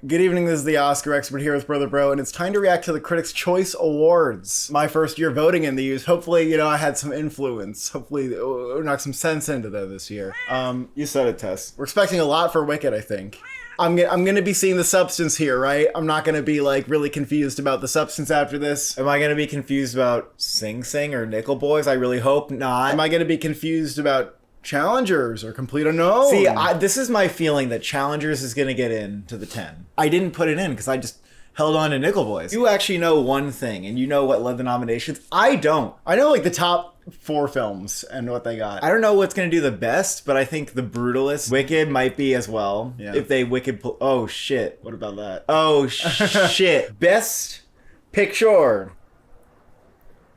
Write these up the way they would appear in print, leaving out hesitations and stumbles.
Good evening, this is the Oscar expert here with Brother Bro, and it's time to react to the Critics' Choice Awards. My first year voting in these. Hopefully, I had some influence. Hopefully, knock some sense into them this year. You said it, Tess. We're expecting a lot for Wicked, I think. I'm gonna be seeing the substance here, right? I'm not gonna be, like, really confused about the substance after this. Am I going to be confused about Sing Sing or Nickel Boys? I really hope not. Am I gonna be confused about Challengers or Complete Unknown? See, this is my feeling that Challengers is going to get into the 10. I didn't put it in because I just held on to Nickel Boys. You actually know one thing, and you know what led the nominations. I don't. I know, like, the top 4 films and what they got. I don't know what's going to do the best, but I think The Brutalist, Wicked might be as well. Yeah. If they oh, shit. What about that? Oh, shit. Best Picture.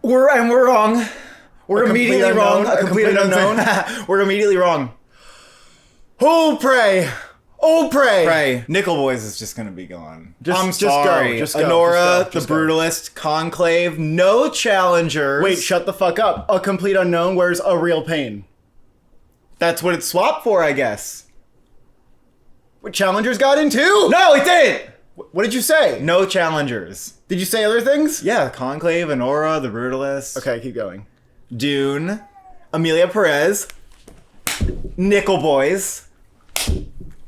We're wrong. We're immediately wrong. A complete unknown. We're immediately wrong. Oh, pray. Oh, pray. Pray. Nickel Boys is just going to be gone. Just go. Honora, The Brutalist, Conclave, no Challengers. Wait, shut the fuck up. A Complete Unknown, where's A Real Pain? That's what it's swapped for, I guess. What, Challengers got in too? No, it didn't! What did you say? No Challengers. Did you say other things? Yeah, Conclave, Honora, The Brutalist. Okay, keep going. Dune, Amelia Perez, Nickel Boys.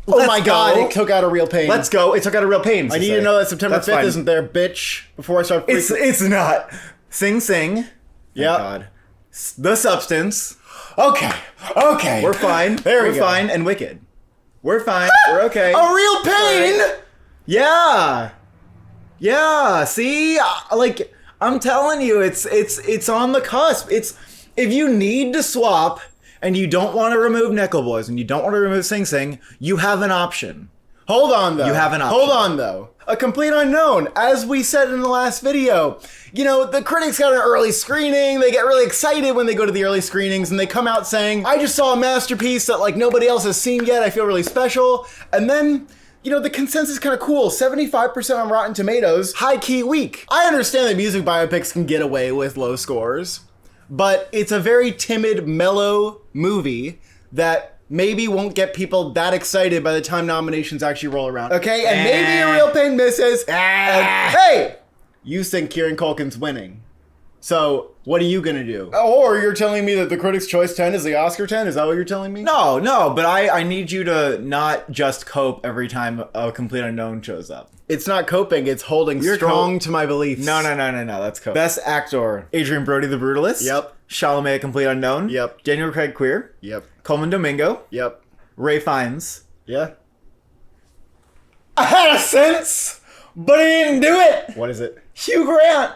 Oh my god, it took out A Real Pain. Let's go. It took out A Real Pain. I need to know that September 5th isn't there, bitch. Before I start freaking... It's not. Sing Sing. Yeah. God. The Substance. Okay. We're fine. We're fine. And Wicked. We're fine. We're okay. A Real Pain? Right. Yeah. See? Like, I'm telling you, it's on the cusp. It's, if you need to swap and you don't want to remove Nickel Boys and you don't want to remove Sing Sing, you have an option. Hold on, though. You have an option. Hold on, though. A Complete Unknown, as we said in the last video, the critics got an early screening, they get really excited when they go to the early screenings, and they come out saying, I just saw a masterpiece that, like, nobody else has seen yet, I feel really special, and then... the consensus is kind of cool. 75% on Rotten Tomatoes, high-key weak. I understand that music biopics can get away with low scores, but it's a very timid, mellow movie that maybe won't get people that excited by the time nominations actually roll around. Okay, and maybe A Real Pain misses, and hey! You think Kieran Culkin's winning. So, what are you gonna do? Or you're telling me that the Critics' Choice 10 is the Oscar 10? Is that what you're telling me? No, but I need you to not just cope every time a Complete Unknown shows up. It's not coping, it's holding strong to my beliefs. No, that's cope. Best Actor, Adrian Brody, The Brutalist. Yep. Chalamet, Complete Unknown. Yep. Daniel Craig, Queer. Yep. Coleman Domingo. Yep. Ray Fiennes. Yeah. I had a sense, but he didn't do it. What is it? Hugh Grant.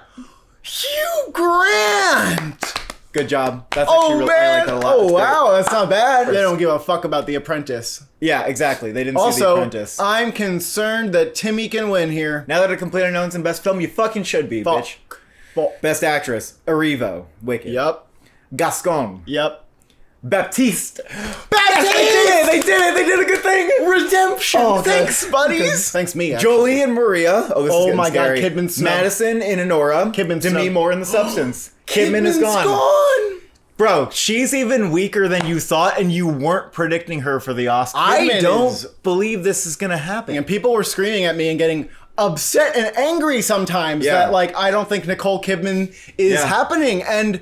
Hugh Grant! Good job. That's actually really, I like that a lot. Oh, wow, that's not bad. They don't give a fuck about The Apprentice. Yeah, exactly. They didn't see The Apprentice. I'm concerned that Timmy can win here. Now that A Complete Unknown's in Best Film, you fucking should be, bitch. Best Actress, Erivo, Wicked. Yep. Gascon. Yep. Baptiste. Baptiste! They did a good thing. Redemption. Oh, thanks, buddies. Thanks, me. Actually. Jolie and Maria. Oh, this is my scary. God, Kidman Snow. Madison in Honora. Kidman Demi Snow. Moore in The Substance. Kidman is Kidman's gone. Bro, she's even weaker than you thought, and you weren't predicting her for the Oscar. I don't believe this is gonna happen. And people were screaming at me and getting upset and angry sometimes that, like, I don't think Nicole Kidman is happening. And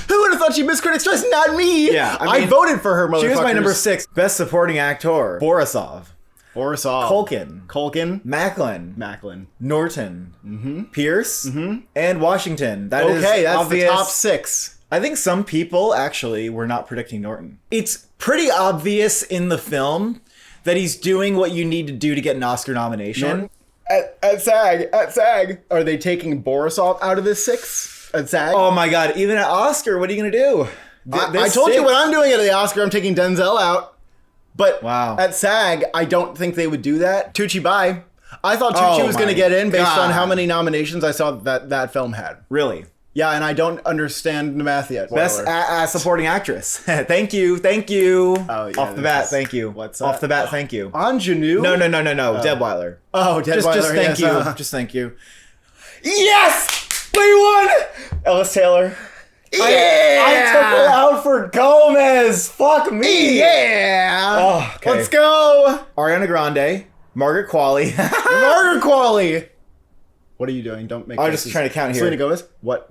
who would have thought she'd miss Critics' Choice? Not me. Yeah, I voted for her, motherfuckers. She was my number 6. Best Supporting Actor, Borisov. Culkin. Macklin. Norton. Pierce. And Washington. That's obvious. The top 6. I think some people actually were not predicting Norton. It's pretty obvious in the film that he's doing what you need to do to get an Oscar nomination. At SAG. Are they taking Borisov out of this 6? At SAG? Oh my God. Even at Oscar, what are you going to do? I told you what I'm doing at the Oscar. I'm taking Denzel out. But at SAG, I don't think they would do that. Tucci, bye. I thought Tucci was going to get in based on how many nominations I saw that film had. Really? Yeah, and I don't understand the math yet. Best supporting actress. Thank you. Oh, yeah, off the bat, thank you. What's off the bat, thank you. Ingenue? No. Detweiler. Oh, Detweiler. Just thank yes, you. Just thank you. Yes! We won! Ellis Taylor. Yeah! I took it out for Gomez. Fuck me. Yeah! Oh, okay. Let's go! Ariana Grande. Margaret Qualley. Margaret Qualley. What are you doing? Don't make. I'm just trying to count here. Selena Gomez. What?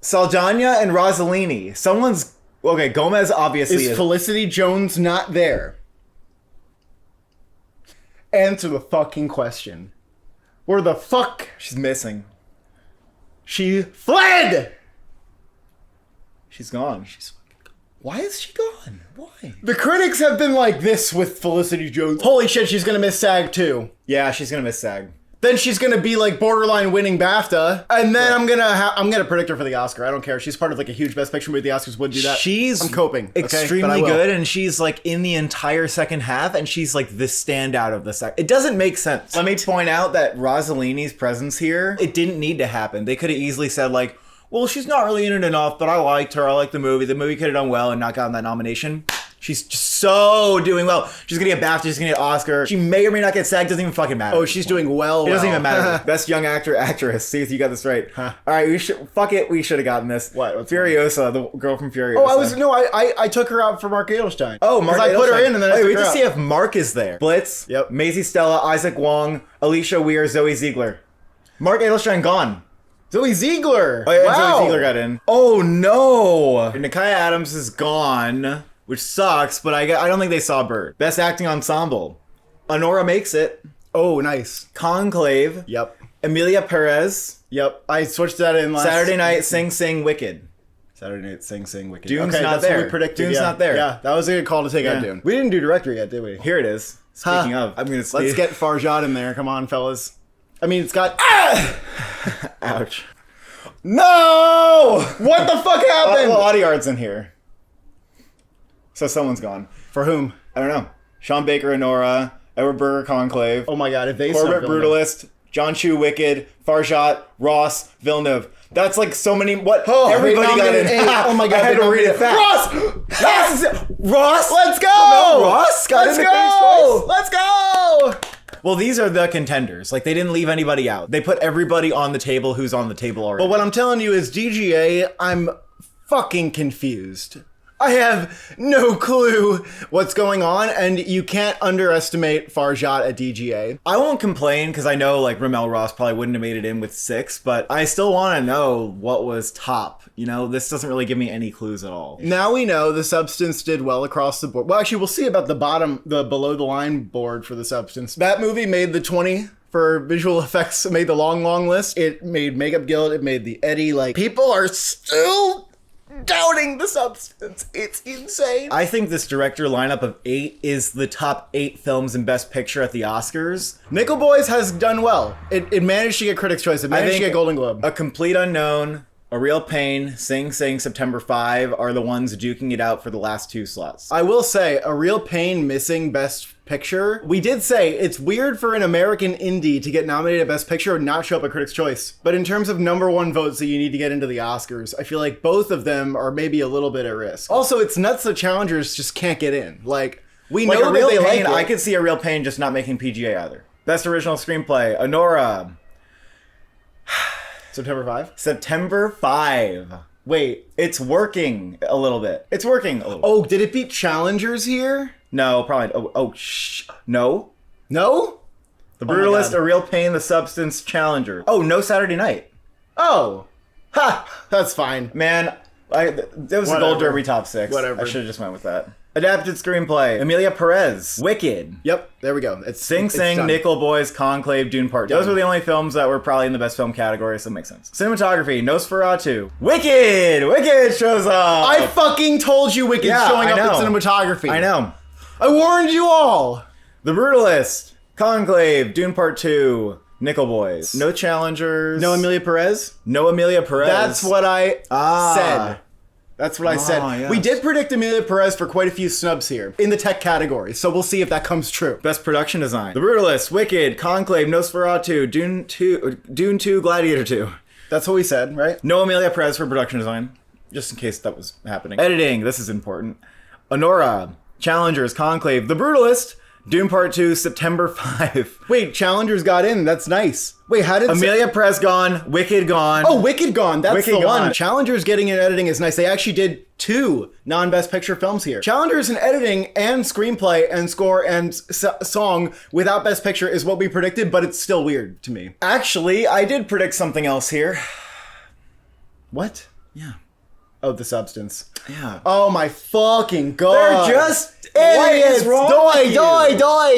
Saldana and Rossellini. Someone's okay. Gomez obviously Is Felicity Jones not there? Answer the fucking question. Where the fuck? She's missing. She fled! She's gone. Why is she gone? Why? The critics have been like this with Felicity Jones. Holy shit, she's gonna miss SAG too. Yeah, she's gonna miss SAG. Then she's gonna be like borderline winning BAFTA, and then I'm gonna predict her for the Oscar. I don't care. She's part of like a huge Best Picture movie. The Oscars would do that. I'm coping. Okay? Extremely But I will. good, and she's like in the entire second half, and she's like the standout of the second. It doesn't make sense. Let me point out that Rossellini's presence here, it didn't need to happen. They could have easily said like, well, she's not really in it enough, but I liked her. I liked the movie. The movie could have done well and not gotten that nomination. She's just so doing well. She's gonna get BAFTA, she's gonna get Oscar. She may or may not get SAG, doesn't even fucking matter. Oh, she's doing well. It doesn't even matter. Best young actor, actress. See if you got this right. All right, we should have gotten this. What? What's Furiosa, the girl from Furiosa. Oh, I took her out for Mark Edelstein. Oh, Mark I put her Edelstein. in and then I took we her just out. see if Mark is there. Blitz. Yep. Maisie Stella, Isaac Wong, Alicia Weir, Zoe Ziegler. Mark Edelstein gone. Zoe Ziegler. Oh, yeah, wow. Zoe Ziegler got in. Oh no! Nakia Adams is gone, which sucks. But I don't think they saw Bird. Best acting ensemble. Honora makes it. Oh, nice. Conclave. Yep. Emilia Perez. Yep. I switched that in last. Saturday Night Sing Sing Wicked. Saturday Night Sing Wicked. Dune's okay, not that's there. What we predicted. Dune's not there. Yeah, that was a good call to take out Yeah. Dune. We didn't do director yet, did we? Here it is. Speaking of, I'm gonna Let's get Farjad in there. Come on, fellas. I mean, it's got. Ouch. No! What the fuck happened? Well, Audiard's in here. So someone's gone. For whom? I don't know. Sean Baker, Honora, Edward Berger, Conclave, Oh my god, if they Corbett, suck, Brutalist, John Chu, Wicked, Farshot, Ross, Villeneuve. That's like so many. What? Oh, everybody they got in. nominated eight. Oh my god, I had they to read nominated- it fast. Ross! Yes! Ross! Let's go! Oh, no, Ross got Let's in the Critics' go! Choice. Let's go! Well, these are the contenders. Like, they didn't leave anybody out. They put everybody on the table who's on the table already. But what I'm telling you is DGA, I'm fucking confused. I have no clue what's going on, and you can't underestimate Farjad at DGA. I won't complain because I know like Ramel Ross probably wouldn't have made it in with 6, but I still want to know what was top. You know, this doesn't really give me any clues at all. Now we know the Substance did well across the board. Well, actually, we'll see about the below the line board for the Substance. That movie made the 20 for visual effects, made the long list. It made Makeup Guild, it made the Eddie. Like, people are still doubting the Substance. It's insane. I think this director lineup of 8 is the top 8 films in Best Picture at the Oscars. Nickel Boys has done well. It managed to get Critics' Choice. It managed to get Golden Globe. A Complete Unknown, A Real Pain, Sing Sing, September 5 are the ones duking it out for the last 2 slots. I will say, A Real Pain missing Best Picture. We did say it's weird for an American indie to get nominated at Best Picture and not show up at Critics' Choice. But in terms of #1 votes that you need to get into the Oscars, I feel like both of them are maybe a little bit at risk. Also, it's nuts the challengers just can't get in. Like, we Like know A Real that they Pain, like it. I could see A Real Pain just not making PGA either. Best Original Screenplay, Honora, September 5? September 5. Wait. It's working a little bit. It's working a little bit. Oh, did it beat challengers here? No, probably. No. No? The my Brutalist, God. A Real Pain, The Substance, Challenger. Oh, no Saturday Night. Oh. Ha! That's fine. Man, that was a Whatever. Gold Derby top 6. Whatever. I should have just went with that. Adapted Screenplay, Emilia Perez, Wicked, Yep, there we go. It's Sing it's Sing, done. Nickel Boys, Conclave, Dune Part 2. Those were the only films that were probably in the best film category, so it makes sense. Cinematography, Nosferatu. Wicked! Wicked shows up! I fucking told you Wicked's Yeah, showing I up in know. cinematography. I know. I warned you all. The Brutalist, Conclave, Dune Part 2, Nickel Boys. No challengers. No Emilia Perez? No Emilia Perez. That's what I said. That's what I said. yes. We did predict Emilia Perez for quite a few snubs here in the tech category, so we'll see if that comes true. Best production design. The Brutalist, Wicked, Conclave, Nosferatu, Dune 2, Gladiator 2. That's what we said, right? No Emilia Perez for production design, just in case that was happening. Editing, this is important. Honora, Challengers, Conclave, The Brutalist, Dune Part 2, September 5. Wait, Challengers got in. That's nice. Wait, how did Amelia Perez gone, Wicked gone. Oh, Wicked gone. That's Wicked the gone. one. Challengers getting in editing is nice. They actually did 2 non-Best Picture films here. Challengers in editing and screenplay and score and song without Best Picture is what we predicted, but it's still weird to me. Actually, I did predict something else here. What? Yeah. Oh, The Substance. Yeah. Oh my fucking god. They're just idiots. What is wrong with you?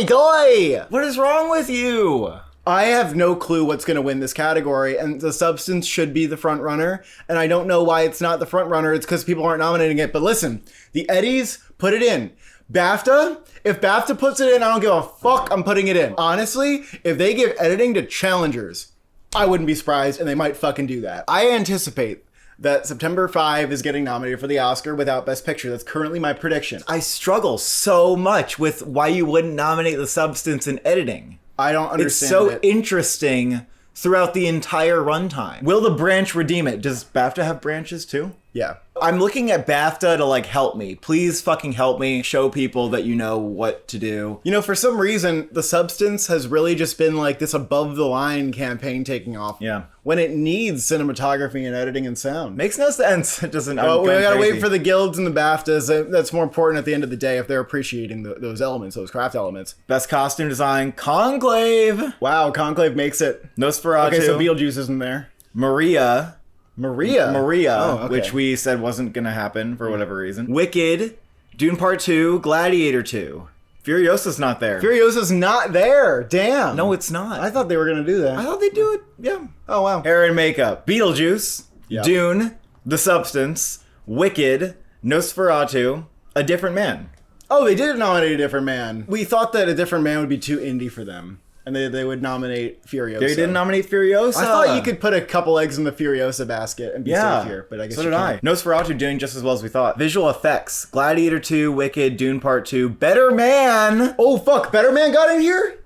Die. What is wrong with you? I have no clue what's going to win this category, and The Substance should be the front runner, and I don't know why it's not the front runner. It's because people aren't nominating it. But listen, the Eddies put it in. BAFTA, if BAFTA puts it in, I don't give a fuck. I'm putting it in. Honestly, if they give editing to Challengers, I wouldn't be surprised, and they might fucking do that. I anticipate that September 5 is getting nominated for the Oscar without Best Picture. That's currently my prediction. I struggle so much with why you wouldn't nominate The Substance in editing. I don't understand It's so it. interesting throughout the entire runtime. Will the branch redeem it? Does BAFTA have branches too? Yeah. I'm looking at BAFTA to like help me. Please fucking help me. Show people that you know what to do. You know, for some reason, The Substance has really just been like this above the line campaign taking off. Yeah. When it needs cinematography and editing and sound. Makes no sense. It doesn't. Well, we gotta wait for the guilds and the BAFTAs. That's more important at the end of the day if they're appreciating those elements, those craft elements. Best costume design, Conclave. Wow, Conclave makes it. Nosferatu. Okay, so Beetlejuice isn't there. Maria, Oh, okay. which we said wasn't gonna happen for whatever reason. Wicked, Dune Part 2, Gladiator 2. Furiosa's not there. Furiosa's not there. Damn. No, it's not. I thought they were gonna do that. I thought they'd do it. Yeah. Oh wow. Hair and makeup. Beetlejuice, Yeah. Dune, The Substance, Wicked, Nosferatu, A Different Man. Oh, they did nominate A Different Man. We thought that A Different Man would be too indie for them, and they would nominate Furiosa. They didn't nominate Furiosa. I thought you could put a couple eggs in the Furiosa basket and be safe here, but I guess so you did can't. I. Nosferatu doing just as well as we thought. Visual effects. Gladiator 2, Wicked, Dune Part 2, Better Man. Oh fuck, Better Man got in here?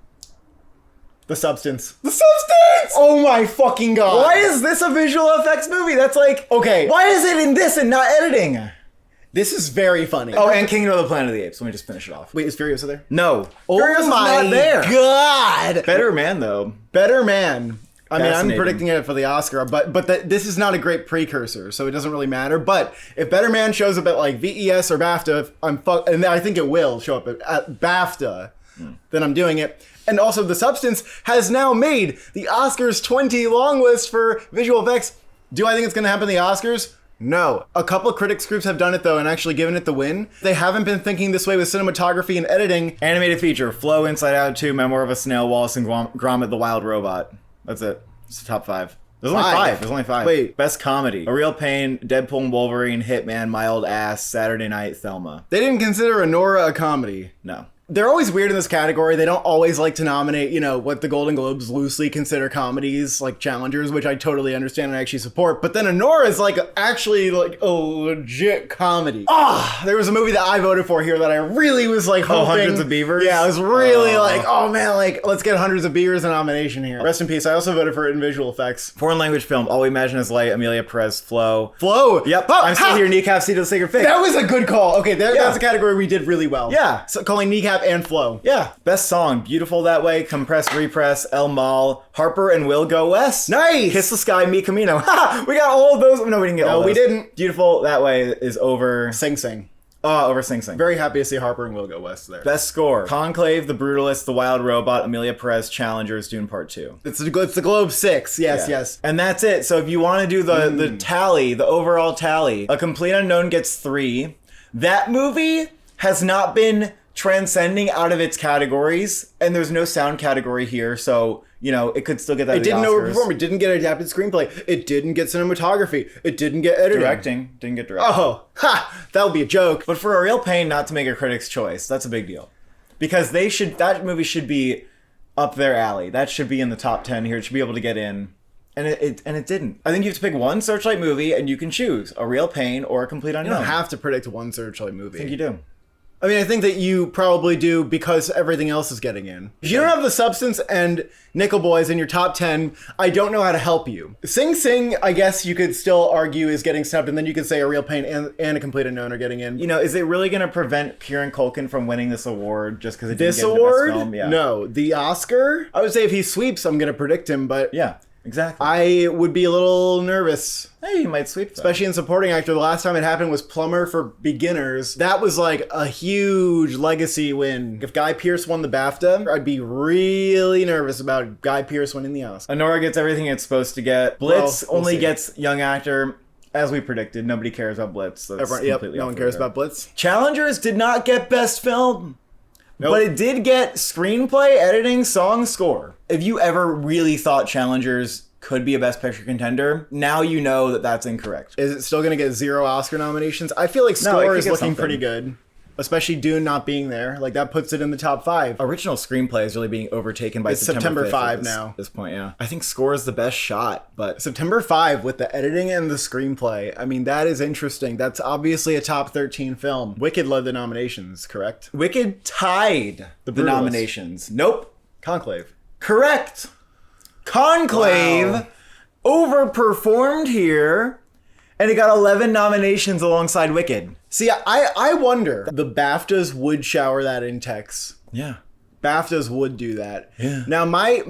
The Substance. The Substance! Oh my fucking god. Why is this a visual effects movie? That's like... Okay. Why is it in this and not editing? This is very funny. Oh, and Kingdom of the Planet of the Apes. Let me just finish it off. Wait, is Furiosa there? No. Oh Furiosa's my not there. god. Better Man, though. Better Man. I mean, I'm Fascinating. predicting it for the Oscar, but this is not a great precursor, so it doesn't really matter. But if Better Man shows up at like VES or BAFTA, and I think it will show up at BAFTA, then I'm doing it. And also, The Substance has now made the Oscars 20 long list for visual effects. Do I think it's going to happen in the Oscars? No. A couple of critics groups have done it though and actually given it the win. They haven't been thinking this way with cinematography and editing. Animated feature. Flow, Inside Out 2, Memoir of a Snail, Wallace and Gromit the Wild Robot. That's it. It's the top 5. There's only 5. There's only 5. Wait. Best comedy. A Real Pain, Deadpool and Wolverine, Hitman, My Old Ass, Saturday Night, Thelma. They didn't consider Anora a comedy. No. They're always weird in this category. They don't always like to nominate, you know, what the Golden Globes loosely consider comedies, like Challengers, which I totally understand and actually support. But then Anora is like actually like a legit comedy. There was a movie that I voted for here that I really was like hoping. Hundreds of Beavers? Yeah, I was really like, oh man, like let's get Hundreds of Beavers a nomination here. Rest in peace. I also voted for it in visual effects. Foreign language film. All We Imagine Is Light, Amelia Perez, Flow. Flow. Yep. Oh, I'm still here, Kneecap, Seat of the Sacred Fig. That was a good call. Okay, Yeah. that's a category we did really well. Yeah. So calling Kneecap and Flow. Yeah. Best song. Beautiful That Way, Compress, Repress, El Mal, Harper and Will Go West. Nice. Kiss the Sky, Mi Camino. Ha! We got all of those. No, we didn't get all No, we those. didn't. Beautiful That Way is over. Sing Sing. Over Sing Sing. Very happy to see Harper and Will Go West there. Best score. Conclave, The Brutalist, The Wild Robot, Amelia Perez, Challengers, Dune Part 2. It's the Globe 6. Yes, Yeah. yes. And that's it. So if you want to do the tally, the overall tally, A Complete Unknown gets 3. That movie has not been transcending out of its categories, and there's no sound category here, so you know it could still get that. It didn't overperform. It didn't get adapted screenplay. It didn't get cinematography. It didn't get editing. Directing didn't get directing. Oh, ha! That would be a joke. But for A Real Pain not to make a critic's choice, that's a big deal, because that movie should be up their alley. That should be in the top 10 here. It should be able to get in. And it didn't. I think you have to pick one Searchlight movie, and you can choose A Real Pain or A Complete You Unknown. don't have to predict one Searchlight movie. I think you do. I mean, I think that you probably do because everything else is getting in. If you don't have the substance and Nickel Boys in your top 10, I don't know how to help you. Sing Sing, I guess you could still argue is getting snubbed, and then you could say A Real Pain and A Complete Unknown are getting in. You know, is it really going to prevent Kieran Culkin from winning this award just because it didn't This get award? the best film? Yeah. No. The Oscar? I would say if he sweeps, I'm going to predict him, but Yeah, exactly. I would be a little nervous. Hey, he might sweep though. Especially in supporting actor. The last time it happened was Plumber for Beginners. That was like a huge legacy win. If Guy Pearce won the BAFTA, I'd be really nervous about Guy Pearce winning the Oscar. Honora gets everything it's supposed to get. Blitz We'll only see. gets Young Actor. As we predicted, nobody cares about Blitz. That's completely no off one the cares radar. about Blitz. Challengers did not get Best Film. Nope. But it did get Screenplay, Editing, Song, Score. If you ever really thought Challengers could be a Best Picture contender, now you know that that's incorrect. Is it still going to get 0 Oscar nominations? I feel like No, it Score could is get looking something. pretty good. Especially Dune not being there. Like, that puts it in the top 5. Original Screenplay is really being overtaken by It's September 5th 5 at now. this point, yeah. I think Score is the best shot, but September 5 with the editing and the screenplay. I mean, that is interesting. That's obviously a top 13 film. Wicked led the nominations, correct? Wicked tied the Brutalist. nominations. Nope. Conclave. Correct. Conclave Wow. overperformed here, and it got 11 nominations alongside Wicked. See, I wonder. The BAFTAs would shower that in Tex. Yeah. BAFTAs would do that. Yeah. Now, my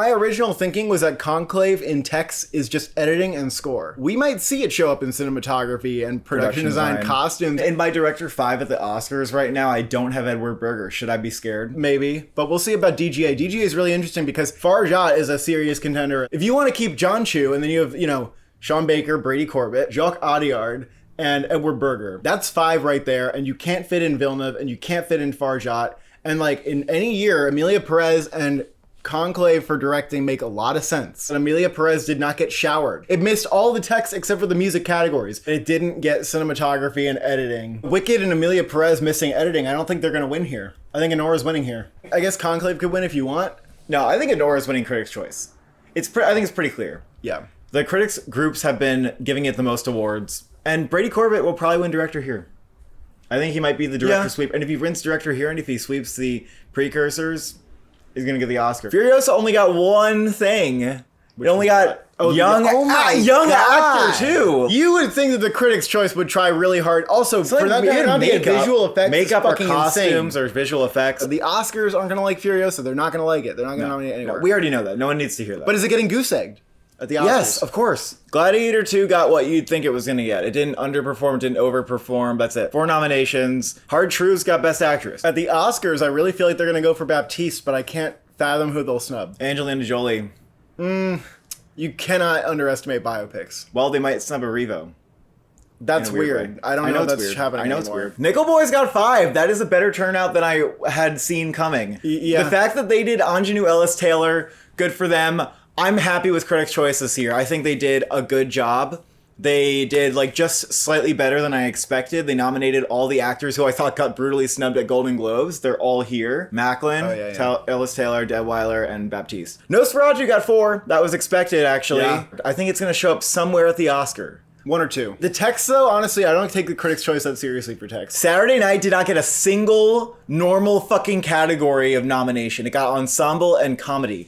original thinking was that Conclave in Tex is just editing and score. We might see it show up in cinematography and production design, costumes. In my Director 5 at the Oscars right now, I don't have Edward Berger. Should I be scared? Maybe, but we'll see about DGA. DGA is really interesting because Farjat is a serious contender. If you want to keep John Chu, and then you have, Sean Baker, Brady Corbett, Jacques Audiard, and Edward Berger. That's 5 right there, and you can't fit in Villeneuve, and you can't fit in Farjat. And like in any year, Amelia Perez and Conclave for directing make a lot of sense. And Amelia Perez did not get showered. It missed all the text except for the music categories. And it didn't get cinematography and editing. Wicked and Amelia Perez missing editing. I don't think they're going to win here. I think Honora's winning here. I guess Conclave could win if you want. No, I think Honora's winning Critics' Choice. I think it's pretty clear. Yeah. The critics groups have been giving it the most awards, and Brady Corbett will probably win director here. I think he might be the director sweep, and if he wins director here, and if he sweeps the precursors, he's gonna get the Oscar. Furiosa only got one thing. It only got young actor too. You would think that the Critics' Choice would try really hard. Also, for that to not be a visual effects, makeup or fucking costumes insane. or visual effects. The Oscars aren't gonna like Furiosa. They're not gonna like it. They're not gonna nominate anywhere. We already know that. No one needs to hear that. But is it getting goose egged at the Oscars? yes, of course. Gladiator 2 got what you'd think it was going to get. It didn't underperform, it didn't overperform. That's it. 4 nominations. Hard Truths got Best Actress. At the Oscars, I really feel like they're gonna go for Baptiste, but I can't fathom who they'll snub. Angelina Jolie. You cannot underestimate biopics. Well, they might snub a Revo. That's in a weird weird. way. I don't know if it's that's weird. happening I know it's anymore. weird. Nickel Boys got 5. That is a better turnout than I had seen coming. Yeah. The fact that they did Ingenue Ellis Taylor, good for them. I'm happy with Critics' Choice this year. I think they did a good job. They did just slightly better than I expected. They nominated all the actors who I thought got brutally snubbed at Golden Globes. They're all here. Macklin, Ellis Taylor, Detweiler, and Baptiste. Nosferatu got 4. That was expected, actually. Yeah. I think it's going to show up somewhere at the Oscar. 1 or 2. The text, though, honestly, I don't take the Critics' Choice that seriously for text. Saturday Night did not get a single normal fucking category of nomination. It got ensemble and comedy.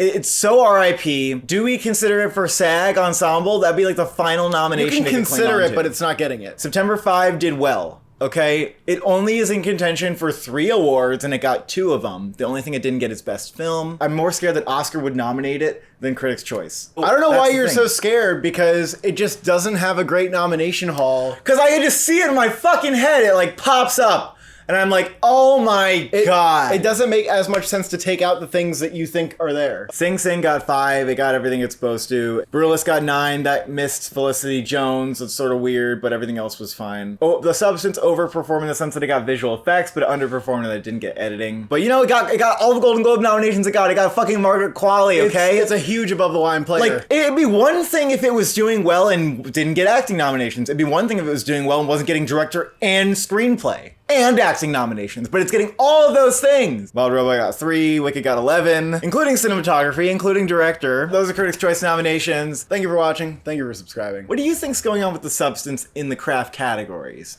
It's so RIP. Do we consider it for SAG Ensemble? That'd be the final nomination. You can consider it, but it's not getting it. September 5 did well. Okay, it only is in contention for 3 awards, and it got 2 of them. The only thing it didn't get is Best Film. I'm more scared that Oscar would nominate it than Critics' Choice. I don't know That's why the you're thing. so scared, because it just doesn't have a great nomination haul. Because I can just see it in my fucking head. It pops up. And I'm like, oh my God. It doesn't make as much sense to take out the things that you think are there. Sing Sing got 5. It got everything it's supposed to. Brutalist got 9. That missed Felicity Jones. It's sort of weird, but everything else was fine. Oh, The Substance overperformed in the sense that it got visual effects, but it underperformed in that it didn't get editing. But it got all the Golden Globe nominations it got. It got fucking Margaret Qualley, okay? It's a huge above the line player. It'd be one thing if it was doing well and didn't get acting nominations. It'd be one thing if it was doing well and wasn't getting director and screenplay and acting nominations, but it's getting all of those things. Wild Robot got 3, Wicked got 11, including cinematography, including director. Those are Critics' Choice nominations. Thank you for watching. Thank you for subscribing. What do you think's going on with The Substance in the craft categories?